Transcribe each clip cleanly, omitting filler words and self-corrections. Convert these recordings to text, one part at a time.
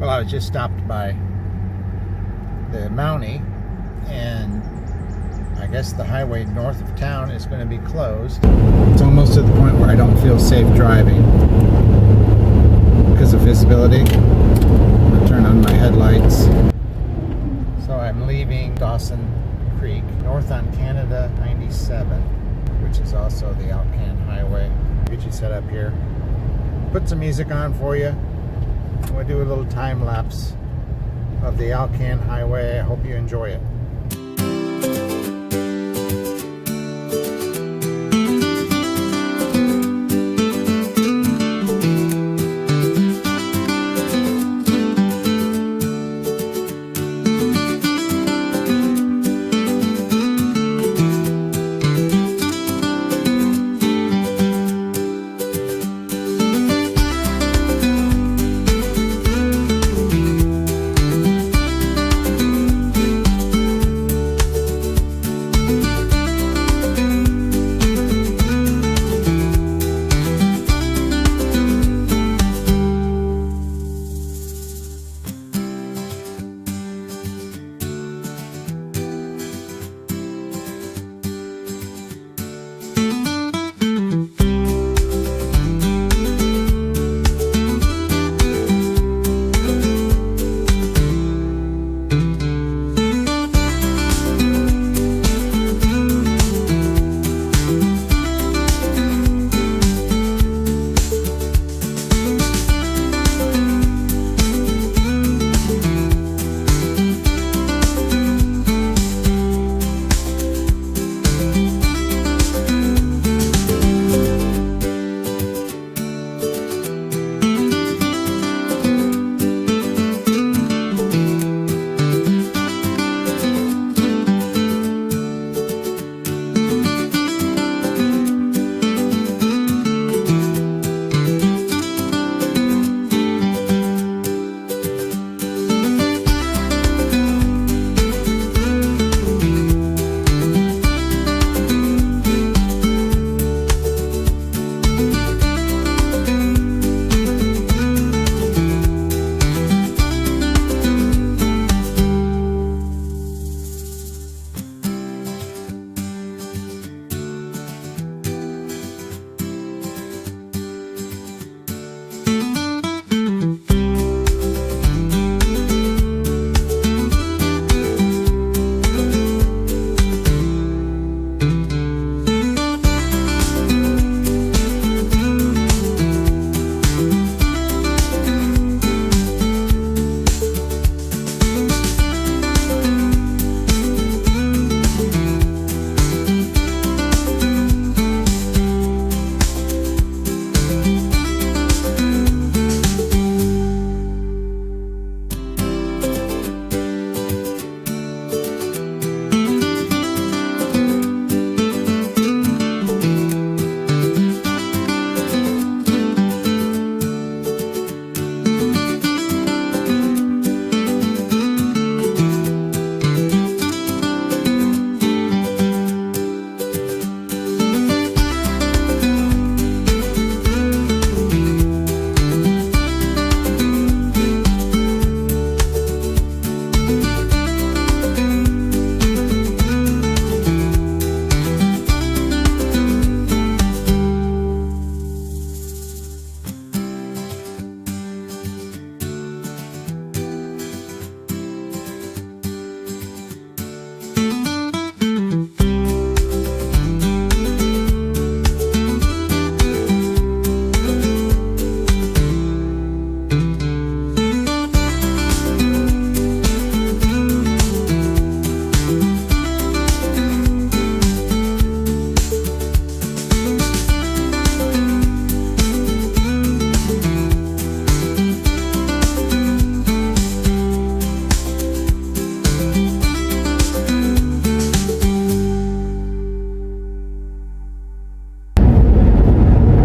Well, I was just stopped by the Mountie, and I guess the highway north of town is going to be closed. It's almost to the point where I don't feel safe driving because of visibility. I'll turn on my headlights. So I'm leaving Dawson Creek, north on Canada 97, which is also the Alcan Highway. Get you set up here. Put some music on for you. We'll do a little time lapse of the Alcan Highway. I hope you enjoy it.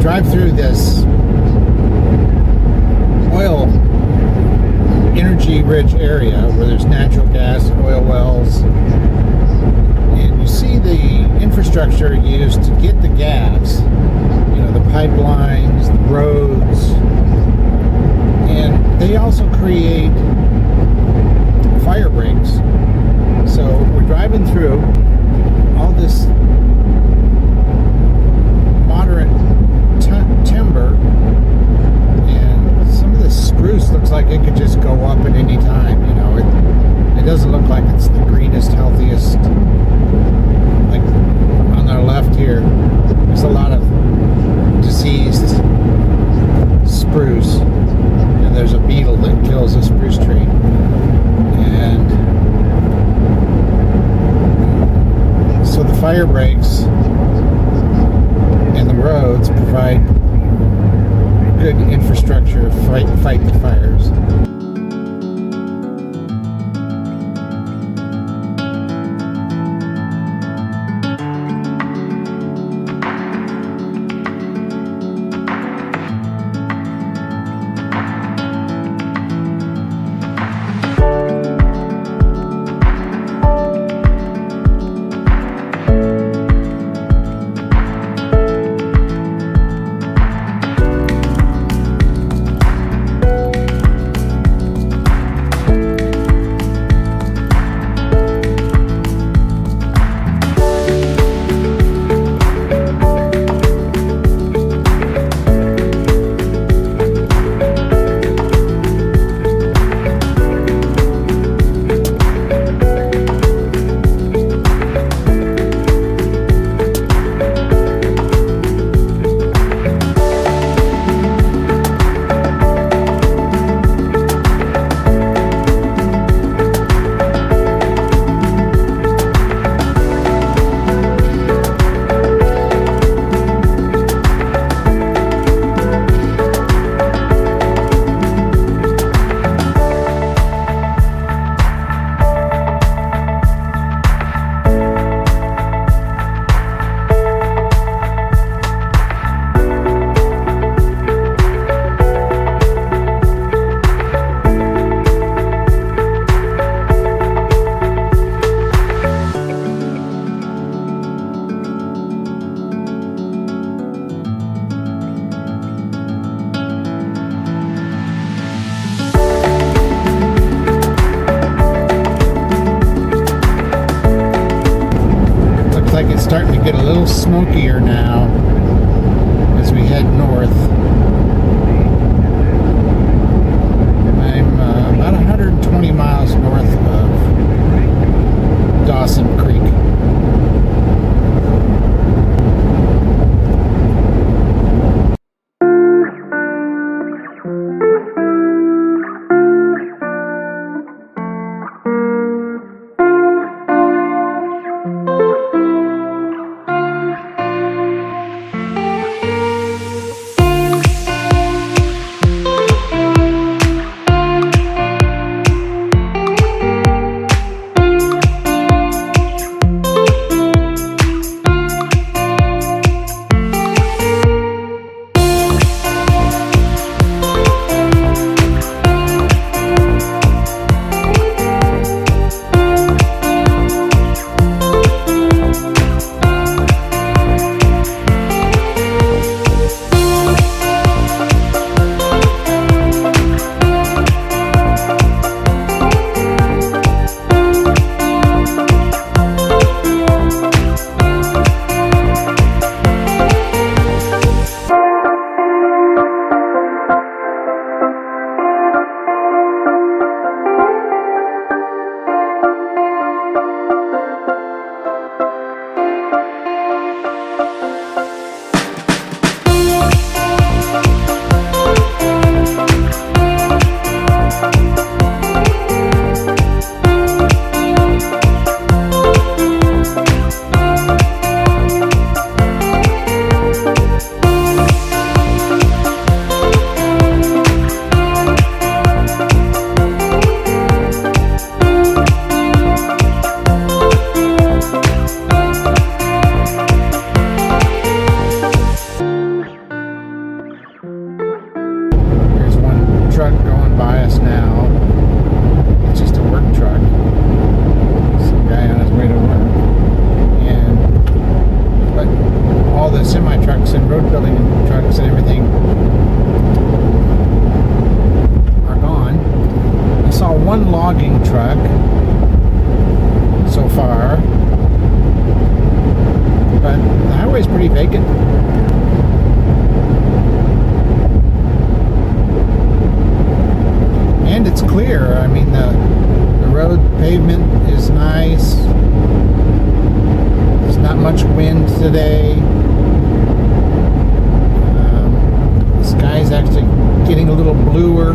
Drive through this oil energy rich area where there's natural gas and oil wells, and you see the infrastructure used to get the gas, you know, the pipelines, the roads, and they also create fire breaks. So we're driving through all this moderate timber, and some of this spruce looks like it could just go up at any time. You know, it doesn't look like it's the greenest, healthiest. Like on our left here, there's a lot of diseased spruce, and there's a beetle that kills a spruce tree. And so the fire breaks and the roads provide good infrastructure to fight the fires. Like it's starting to get a little smokier now as we head north. I'm about 120 miles north of Dawson Creek. truck so far, but the highway's pretty vacant. And it's clear. I mean, the road pavement is nice. There's not much wind today. The sky's actually getting a little bluer.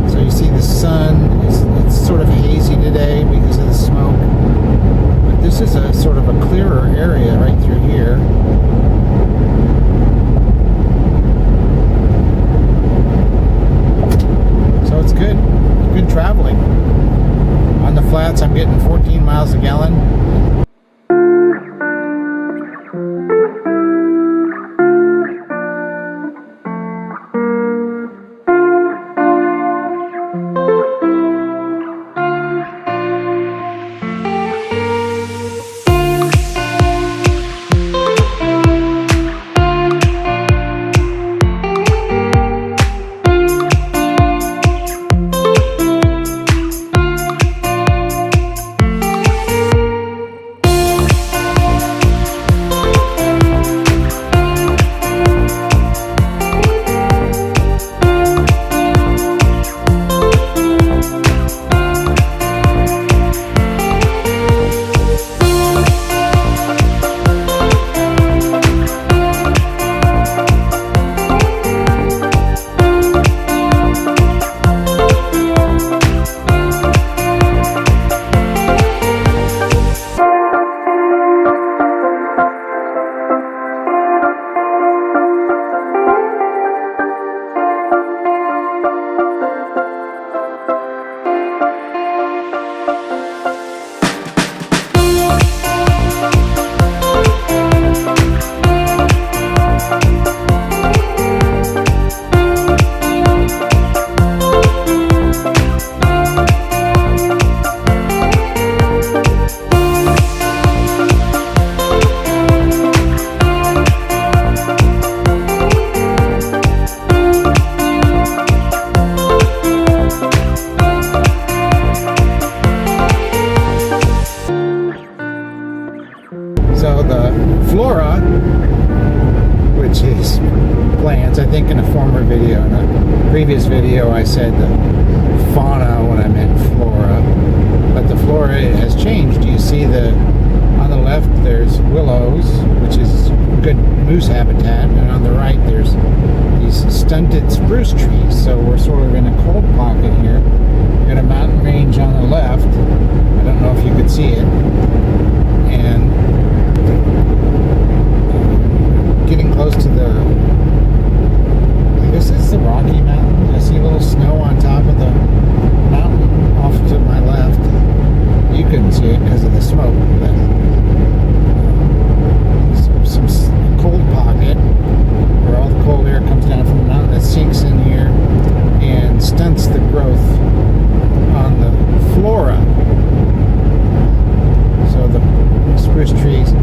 So you see the sun, it's sort of hazy today because of the smoke. But this is a sort of a clearer area right through here. So it's good traveling. On the flats, I'm getting 14 miles a gallon. So the flora, which is plants, I think in a former video, in a previous video I said the fauna when I meant flora, but the flora has changed. You see on the left there's willows, which is good moose habitat, and on the right there's these stunted spruce trees. So we're sort of in a cold pocket here. Got a mountain range on the left. I don't know if you could see it. And getting close to I guess it's the Rocky Mountains. I see a little snow on top of the mountain off to my left. You couldn't see it because of the smoke, but some cold pocket where all the cold air comes down from the mountain that sinks in here and stunts the growth on the flora. So the spruce trees,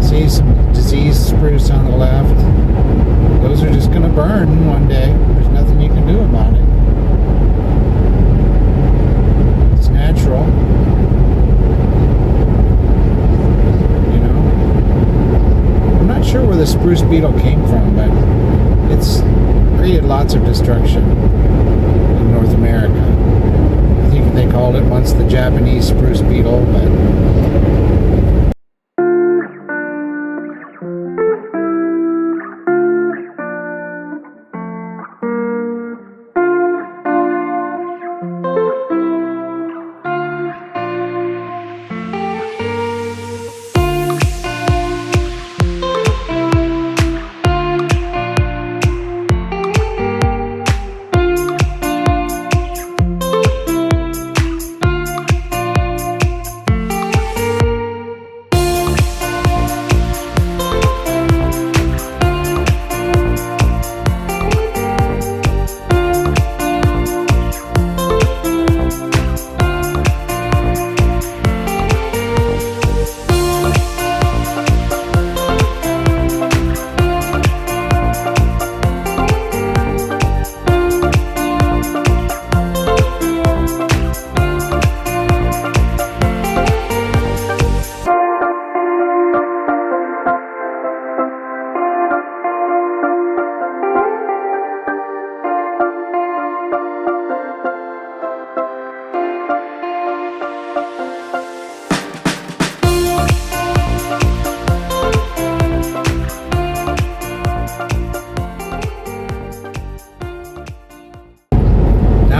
see some diseased spruce on the left. Those are just going to burn one day. There's nothing you can do about it. It's natural. You know? I'm not sure where the spruce beetle came from, but it's created lots of destruction in North America. I think they called it once the Japanese spruce beetle, but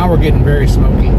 Now we're getting very smoky.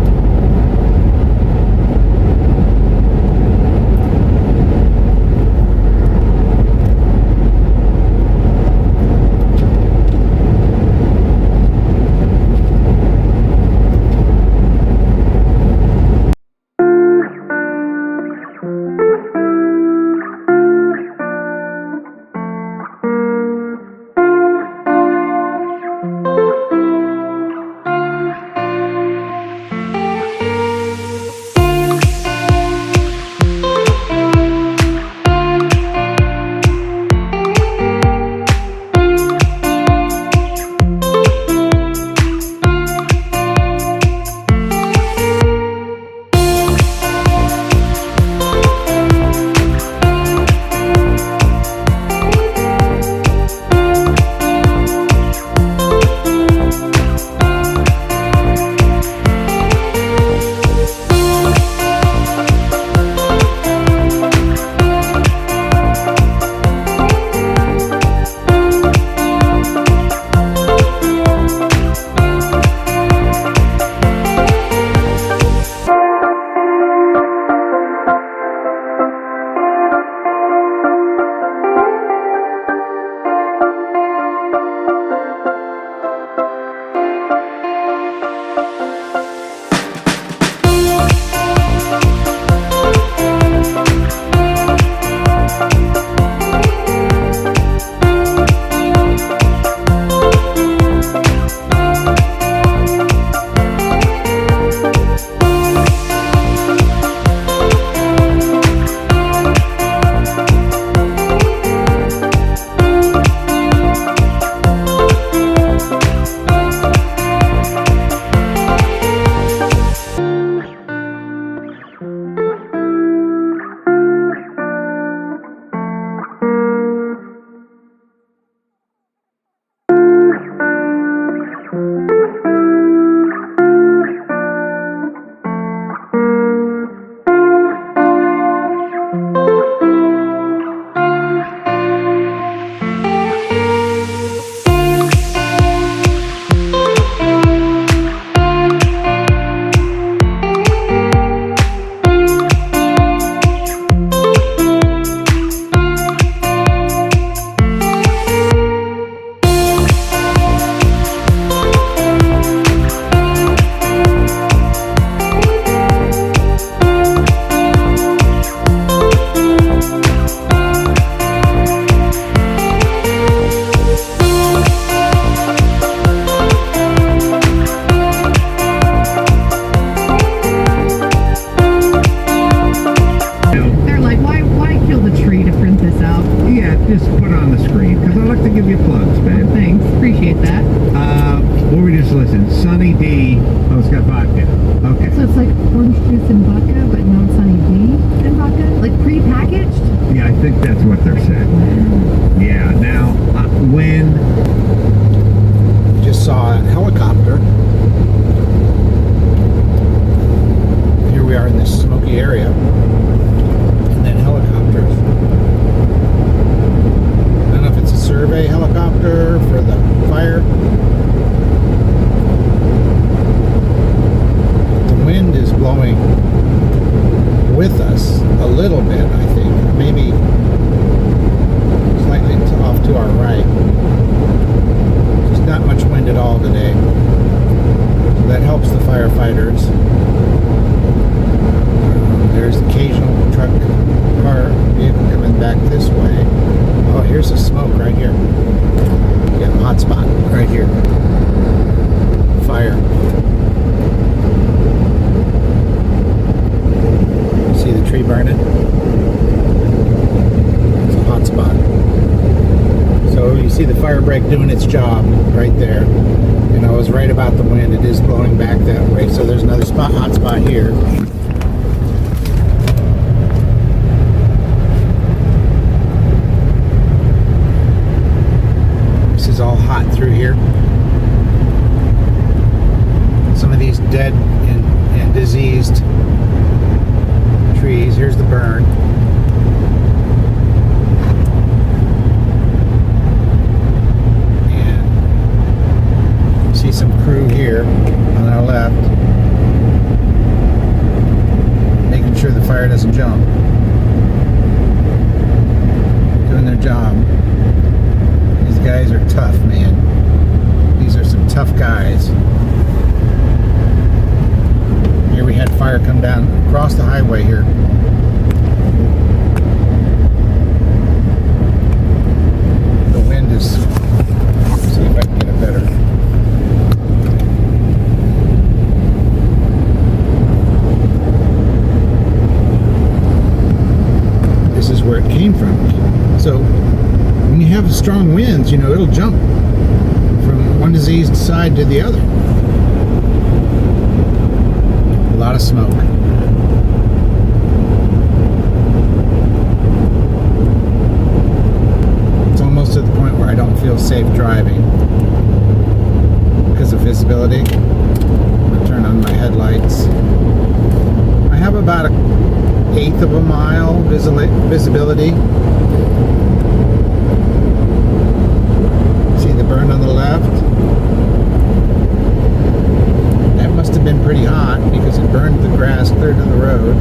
Doing its job right there. And I was right about the wind. It is blowing back that way. So there's another hot spot here. This is all hot through here. Some of these dead and diseased trees. Here's the burn. Some crew here on our left. campfire come down across the highway here. The wind is, let's see if I can get it better. This is where it came from. So when you have strong winds, it'll jump from one diseased side to the other. A lot of smoke. It's almost to the point where I don't feel safe driving because of visibility. I'm going to turn on my headlights. I have about an eighth of a mile visibility. See the burn on the left? That must have been pretty hot because it burned the grass clear to the road.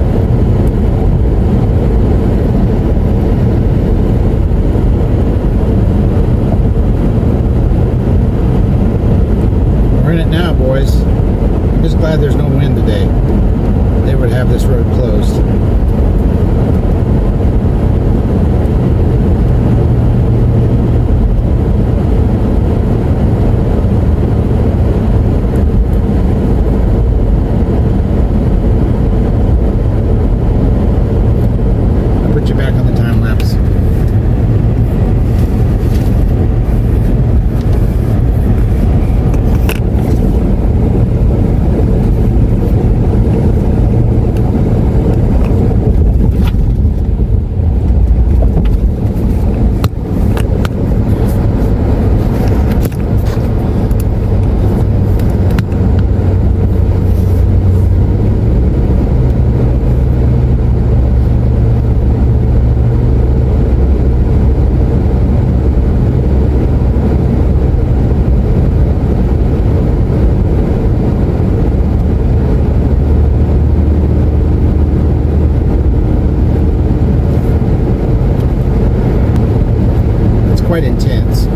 We're in it now, boys. I'm just glad there's no wind today. They would have this road closed. Back on the time lapse. Quite intense.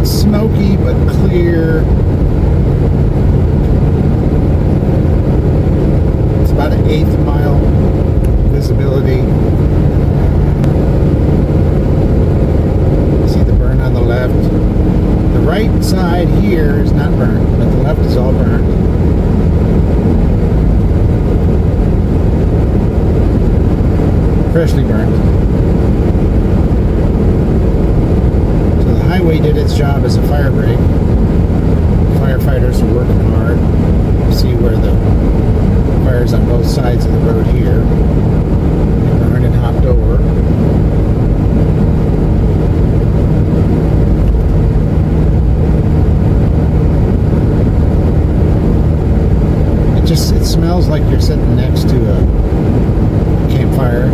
It's smoky but clear. It's about an eighth mile visibility. See the burn on the left. The right side here is not burned, but the left is all burned. Freshly burned. So the highway did its job as a fire break. Firefighters are working hard. You see where the fires on both sides of the road here. They burned and hopped over. It smells like you're sitting next to a campfire.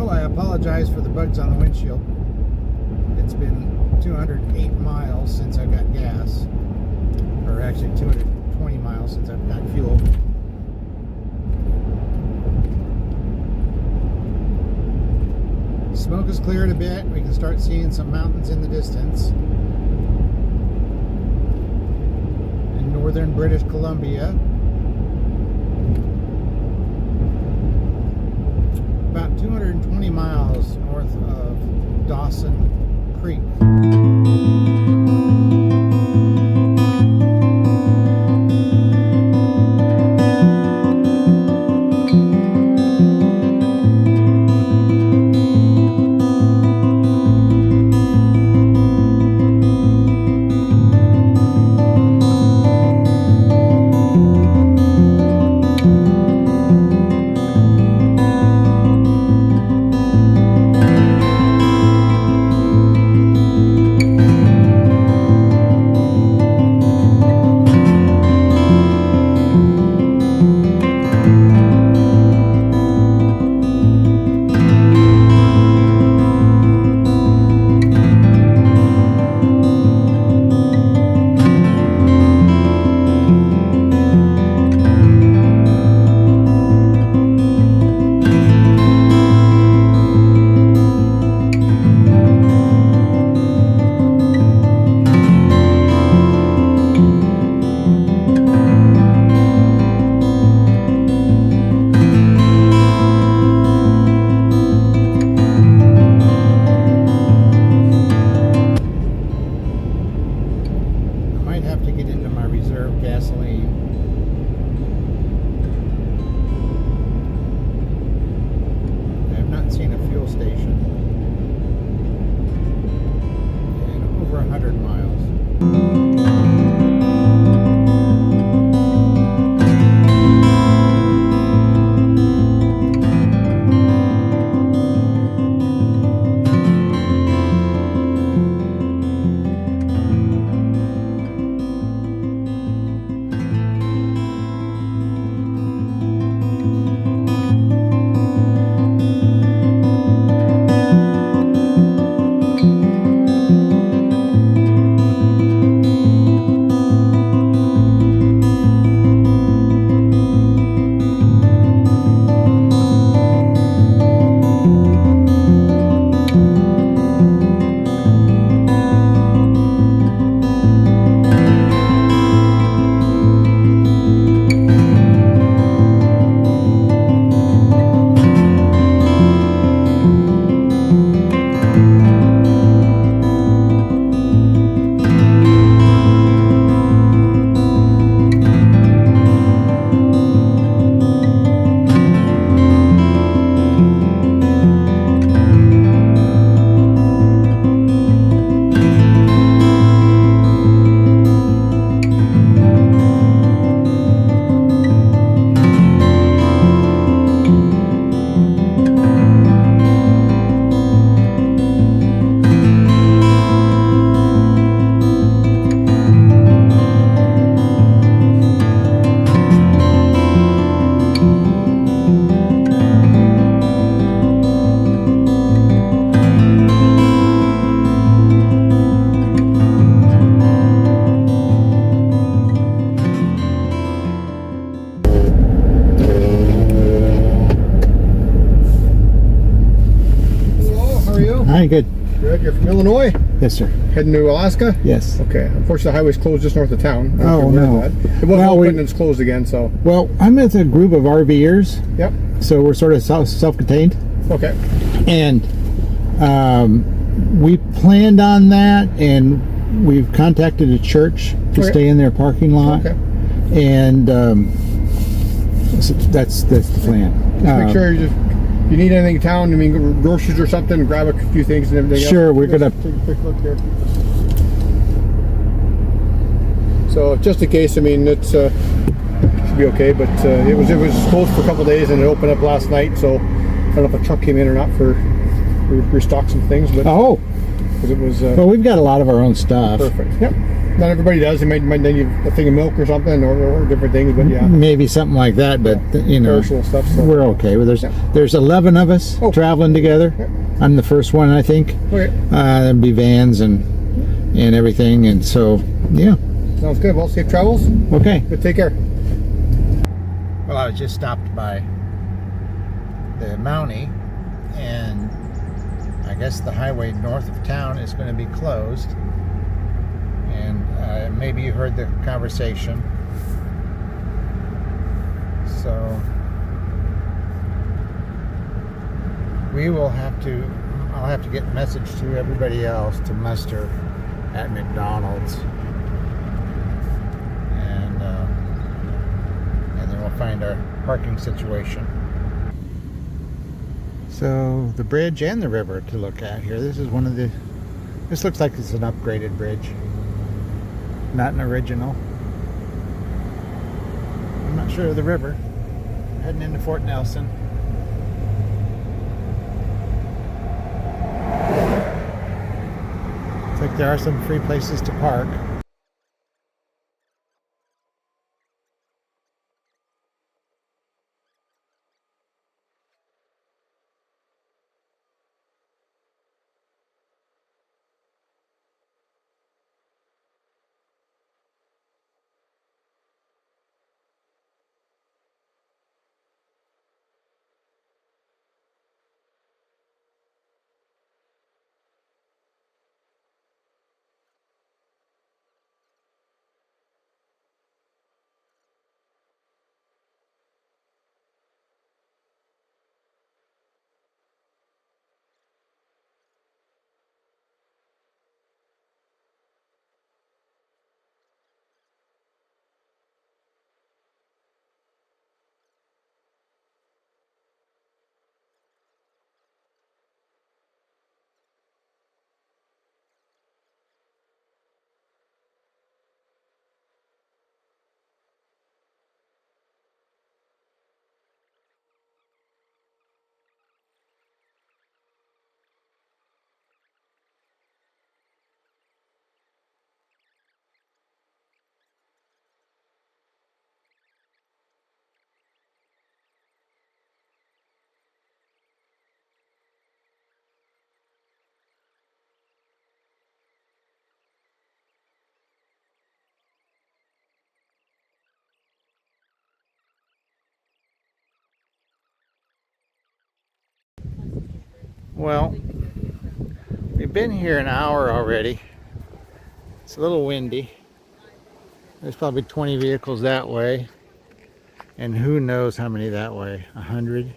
So I apologize for the bugs on the windshield. It's been 208 miles since I've got gas, or actually 220 miles since I've got fuel. Smoke has cleared a bit. We can start seeing some mountains in the distance. In northern British Columbia. About 220 miles north of Dawson Creek. Hi, good. Good. You're from Illinois? Yes, sir. Heading to Alaska? Yes. Okay. Unfortunately, the highway's closed just north of town. Oh, no. It wasn't open and it's closed again, so. Well, I'm with a group of RVers. Yep. So we're sort of self-contained. Okay. And we planned on that, and we've contacted a church to stay in their parking lot. Okay. And so that's the plan. Just make sure if you need anything in town, I mean, groceries or something, grab a few things and everything Sure, else. we're going to take a quick look here. So just in case, I mean, it's should be okay, but it was closed for a couple of days and it opened up last night, so I don't know if a truck came in or not for restock some things, but because it was well, we've got a lot of our own stuff. perfect. Yep. Not everybody does. They might need a thing of milk or something, or different things. But yeah, maybe something like that. But you know, perishable stuff. So. we're okay. Well, there's 11 of us traveling together. I'm the first one, I think. Okay. There'll be vans and everything, and so yeah. Sounds good. Well, safe travels. Okay. But take care. Well, I was just stopped by the Mountie, and I guess the highway north of town is going to be closed. And maybe you heard the conversation. So I'll have to get a message to everybody else to muster at McDonald's. And then we'll find our parking situation. So the bridge and the river to look at here. This looks like it's an upgraded bridge. Not an original. I'm not sure of the river. Heading into Fort Nelson. Looks like there are some free places to park. Well, we've been here an hour already. It's a little windy. There's probably 20 vehicles that way. And who knows how many that way? 100?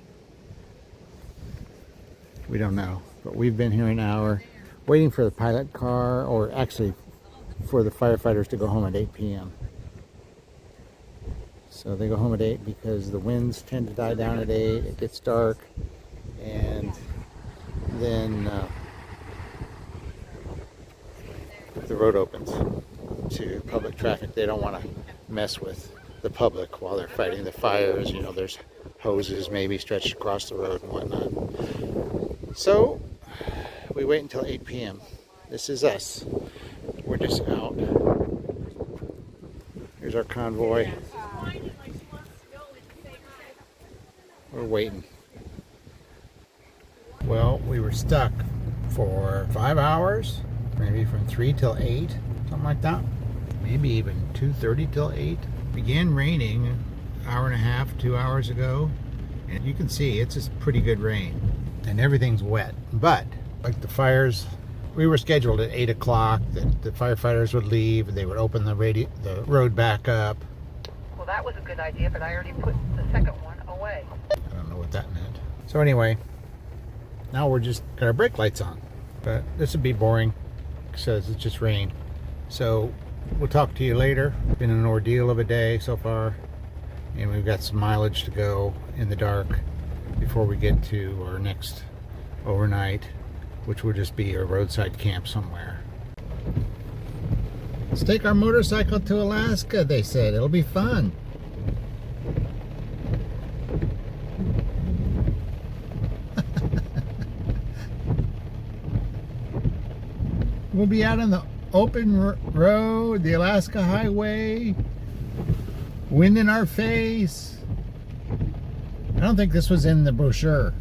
We don't know. But we've been here an hour waiting for the pilot car, or actually for the firefighters to go home at 8 p.m. So they go home at 8 because the winds tend to die down at 8. It gets dark. And then the road opens to public traffic. They don't want to mess with the public while they're fighting the fires. You know, there's hoses maybe stretched across the road and whatnot. So we wait until 8 p.m. This is us. We're just out. Here's our convoy. We're waiting. Well, we were stuck for 5 hours, maybe from 3 till 8, something like that. Maybe even 2:30 till 8. Began raining an hour and a half, 2 hours ago. And you can see it's just pretty good rain. And everything's wet. But, like the fires, we were scheduled at 8 o'clock that the firefighters would leave. They would open the road back up. Well, that was a good idea, but I already put the second one away. I don't know what that meant. So anyway, now we're just got our brake lights on. But this would be boring because it's just rain. So we'll talk to you later. Been an ordeal of a day so far. And we've got some mileage to go in the dark before we get to our next overnight, which will just be a roadside camp somewhere. Let's take our motorcycle to Alaska, they said. It'll be fun. We'll be out on the open road, the Alaska Highway, wind in our face. I don't think this was in the brochure.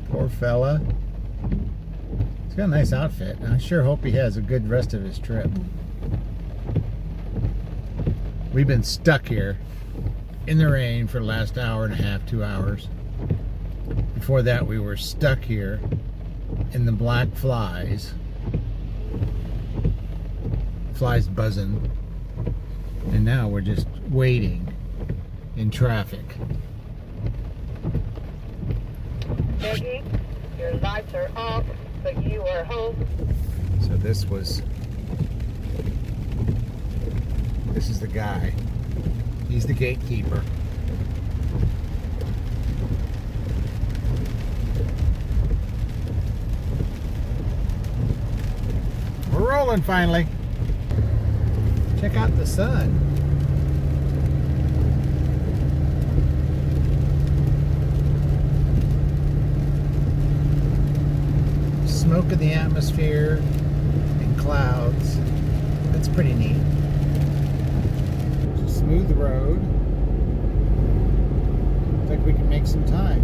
Poor fella. He's got a nice outfit. I sure hope he has a good rest of his trip. We've been stuck here in the rain for the last hour and a half, 2 hours. Before that, we were stuck here in the black flies. Flies buzzing. And now we're just waiting in traffic. Peggy, your lights are off, but you are home. So this is the guy. He's the gatekeeper. We're rolling finally. Check out the sun. Smoke in the atmosphere and clouds. That's pretty neat. Just smooth road. Looks like we can make some time.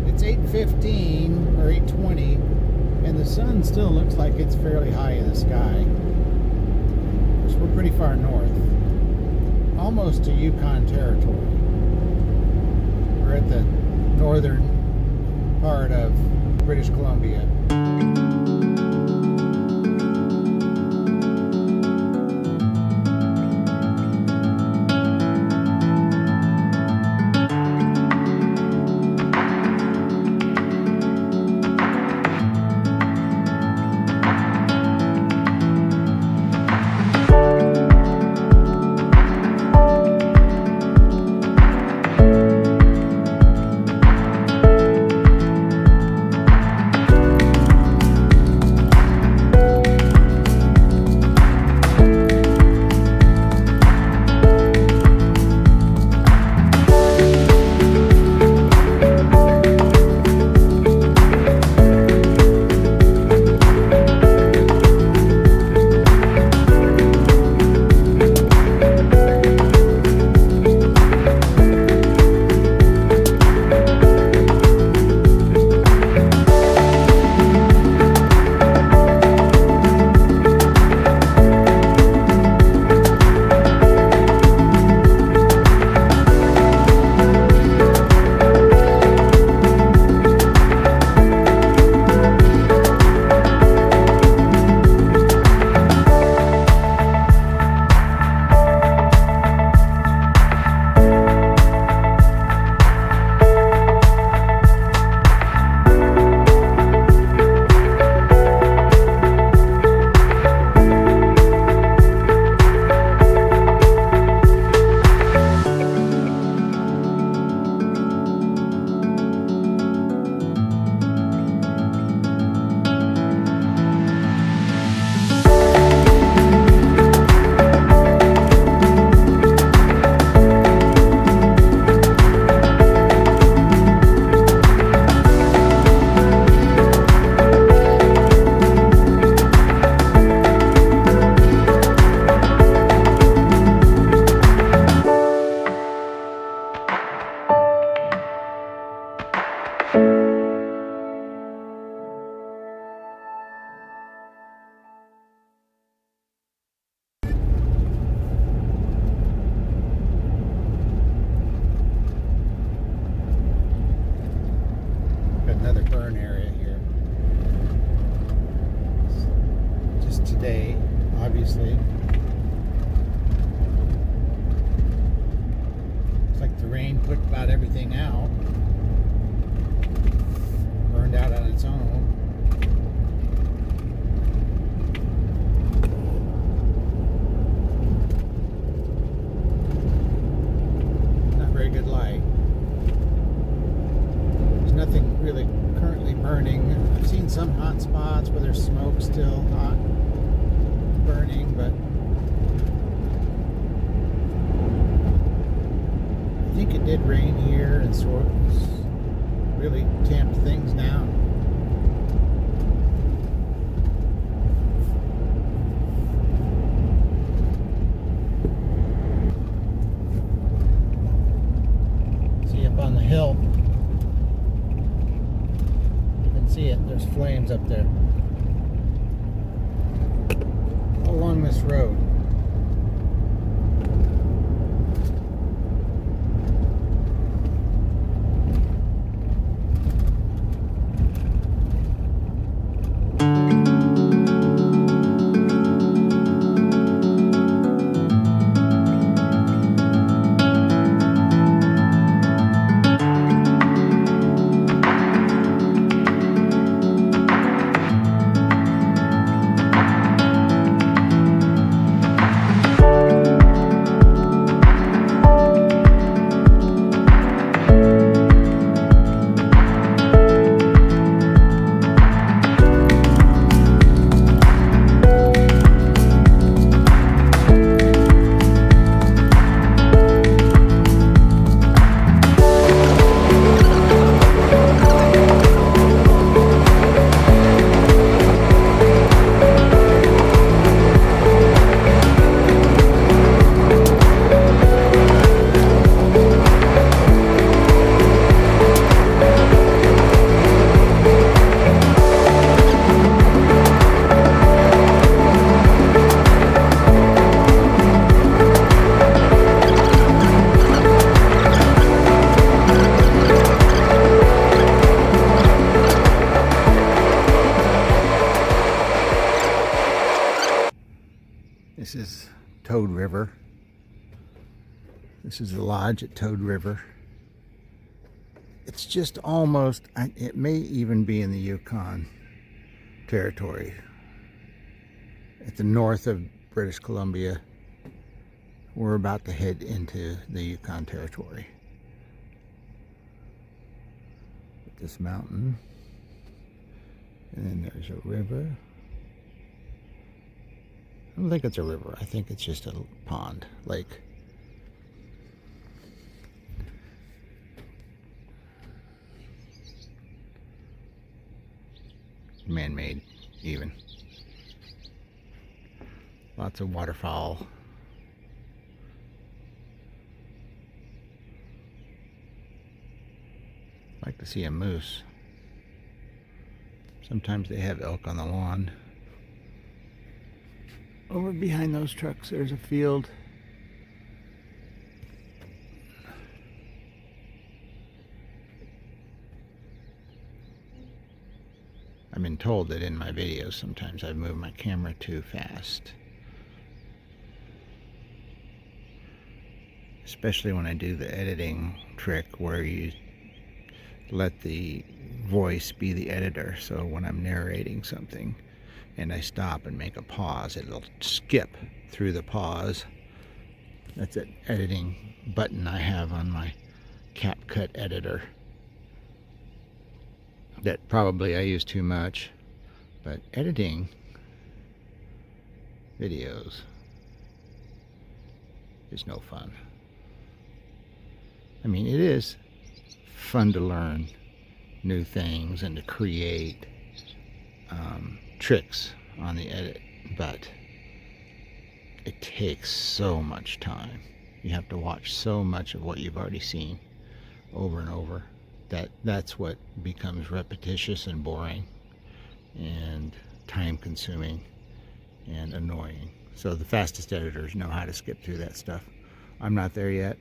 It's 8:15 or 8:20, and the sun still looks like it's fairly high in the sky. So we're pretty far north, almost to Yukon territory. We're at the northern part of British Columbia. Another burn area here. Just today, obviously. Looks like the rain put about everything out. Burned out on its own. Not very good light. There's nothing really currently burning. I've seen some hot spots where there's smoke still hot burning, but I think it did rain here and sort of really tamped things down. up on the hill. You can see it. There's flames up there. All along this road. This is Toad River. This is the lodge at Toad River. It's just almost, it may even be in the Yukon Territory. At the north of British Columbia. We're about to head into the Yukon Territory. This mountain. And then there's a river. I don't think it's a river. I think it's just a pond, lake. Man-made, even. Lots of waterfowl. I'd like to see a moose. Sometimes they have elk on the lawn. Over behind those trucks, there's a field. I've been told that in my videos sometimes I move my camera too fast. Especially when I do the editing trick where you let the voice be the editor. So when I'm narrating something and I stop and make a pause, it'll skip through the pause. That's an editing button I have on my CapCut editor that probably I use too much, but editing videos is no fun. I mean, it is fun to learn new things and to create tricks on the edit, but it takes so much time. You have to watch so much of what you've already seen over and over that's what becomes repetitious and boring and time consuming and annoying. So the fastest editors know how to skip through that stuff. I'm not there yet.